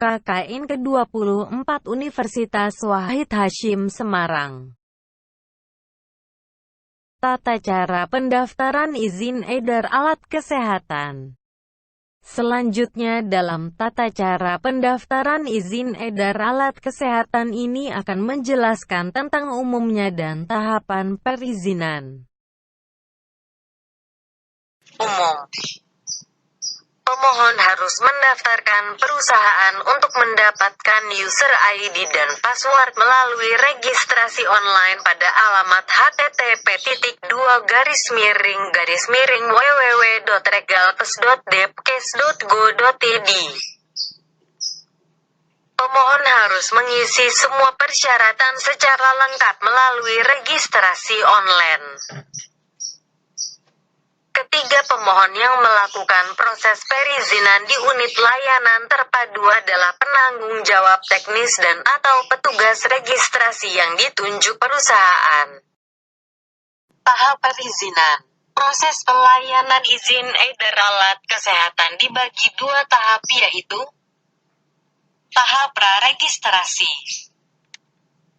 KKN ke-24 Universitas Wahid Hasyim Semarang. Tata cara pendaftaran izin edar alat kesehatan. Selanjutnya dalam tata cara pendaftaran izin edar alat kesehatan ini akan menjelaskan tentang umumnya dan tahapan perizinan. Umum. Pemohon harus mendaftarkan perusahaan untuk mendapatkan user ID dan password melalui registrasi online pada alamat http://www.regalkes.depkes.go.id. Pemohon harus mengisi semua persyaratan secara lengkap melalui registrasi online. Ketiga pemohon yang melakukan proses perizinan di unit layanan terpadu adalah penanggung jawab teknis dan atau petugas registrasi yang ditunjuk perusahaan. Tahap perizinan. Proses pelayanan izin edar alat kesehatan dibagi dua tahap, yaitu tahap praregistrasi.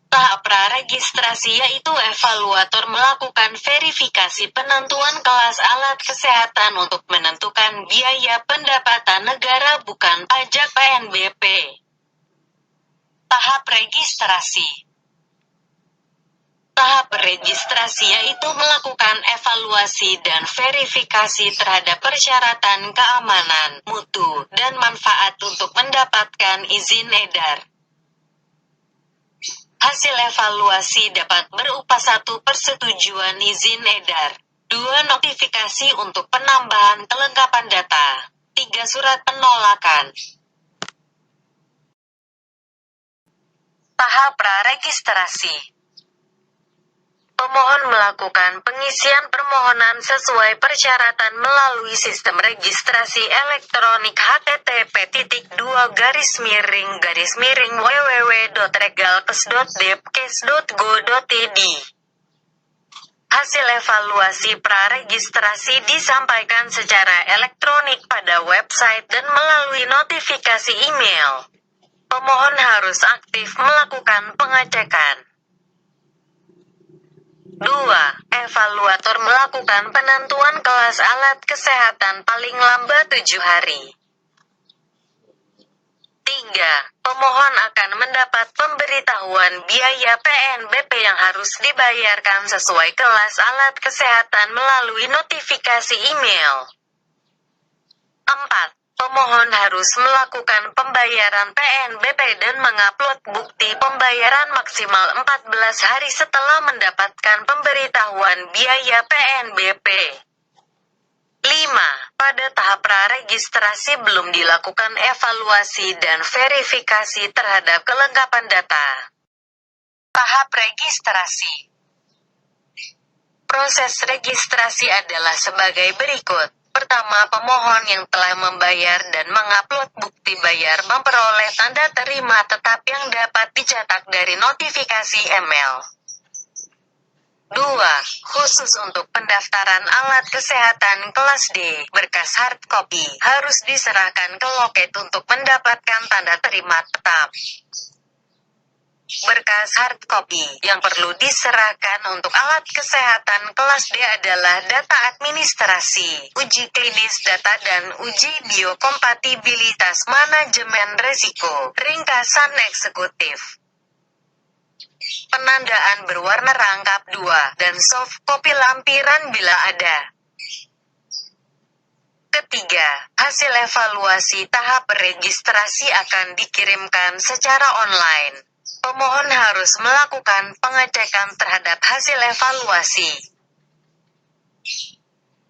Tahap praregistrasi yaitu evaluator melakukan verifikasi penentuan kelas alat kesehatan untuk menentukan biaya pendapatan negara bukan pajak PNBP. Tahap registrasi. Tahap registrasi yaitu melakukan evaluasi dan verifikasi terhadap persyaratan keamanan, mutu, dan manfaat untuk mendapatkan izin edar. Hasil evaluasi dapat berupa 1. Persetujuan izin edar, 2. Notifikasi untuk penambahan kelengkapan data, 3. Surat penolakan. Tahap praregistrasi. Pemohon melakukan pengisian permohonan sesuai persyaratan melalui sistem registrasi elektronik http://www.regalkes.depkes.go.id. Hasil evaluasi praregistrasi disampaikan secara elektronik pada website dan melalui notifikasi email. Pemohon harus aktif melakukan pengecekan. 2. Evaluator melakukan penentuan kelas alat kesehatan paling lambat 7 hari. 3. Pemohon akan mendapat pemberitahuan biaya PNBP yang harus dibayarkan sesuai kelas alat kesehatan melalui notifikasi email. 4. Pemohon harus melakukan pembayaran PNBP dan mengupload bukti pembayaran maksimal 14 hari setelah mendapatkan pemberitahuan biaya PNBP. 5. Pada tahap praregistrasi belum dilakukan evaluasi dan verifikasi terhadap kelengkapan data. Tahap registrasi. Proses registrasi adalah sebagai berikut. Pertama, pemohon yang telah membayar dan mengupload bukti bayar memperoleh tanda terima tetap yang dapat dicetak dari notifikasi email. 2. Khusus untuk pendaftaran alat kesehatan kelas D, berkas hard copy harus diserahkan ke loket untuk mendapatkan tanda terima tetap. Berkas hard copy yang perlu diserahkan untuk alat kesehatan kelas D adalah data administrasi, uji klinis data dan uji biokompatibilitas manajemen risiko, ringkasan eksekutif. Penandaan berwarna rangkap 2 dan soft copy lampiran bila ada. Ketiga, hasil evaluasi tahap registrasi akan dikirimkan secara online. Pemohon harus melakukan pengecekan terhadap hasil evaluasi.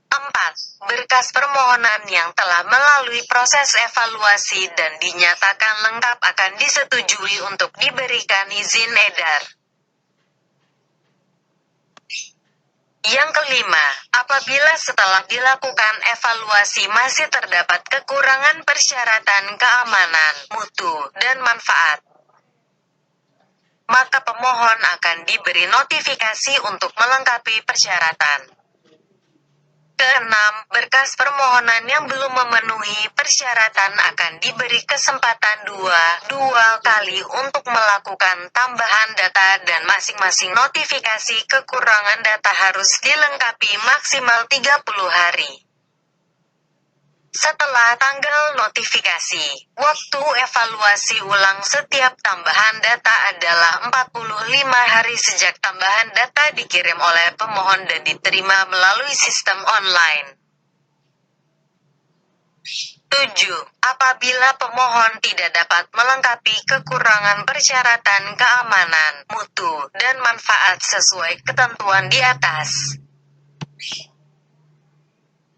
4. Berkas permohonan yang telah melalui proses evaluasi dan dinyatakan lengkap akan disetujui untuk diberikan izin edar. Yang kelima, apabila setelah dilakukan evaluasi masih terdapat kekurangan persyaratan keamanan, mutu, dan manfaat, maka pemohon akan diberi notifikasi untuk melengkapi persyaratan. Keenam, berkas permohonan yang belum memenuhi persyaratan akan diberi kesempatan dua kali untuk melakukan tambahan data dan masing-masing notifikasi kekurangan data harus dilengkapi maksimal 30 hari. Setelah tanggal notifikasi, waktu evaluasi ulang setiap tambahan data adalah 45 hari sejak tambahan data dikirim oleh pemohon dan diterima melalui sistem online. 7. Apabila pemohon tidak dapat melengkapi kekurangan persyaratan keamanan, mutu, dan manfaat sesuai ketentuan di atas,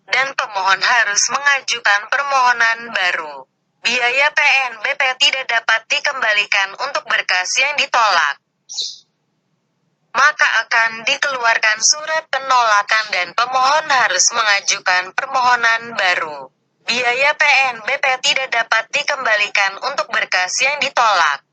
dan pemohon harus mengajukan permohonan baru, biaya PNBP tidak dapat dikembalikan untuk berkas yang ditolak, maka akan dikeluarkan surat penolakan dan pemohon harus mengajukan permohonan baru. Biaya PNBP tidak dapat dikembalikan untuk berkas yang ditolak,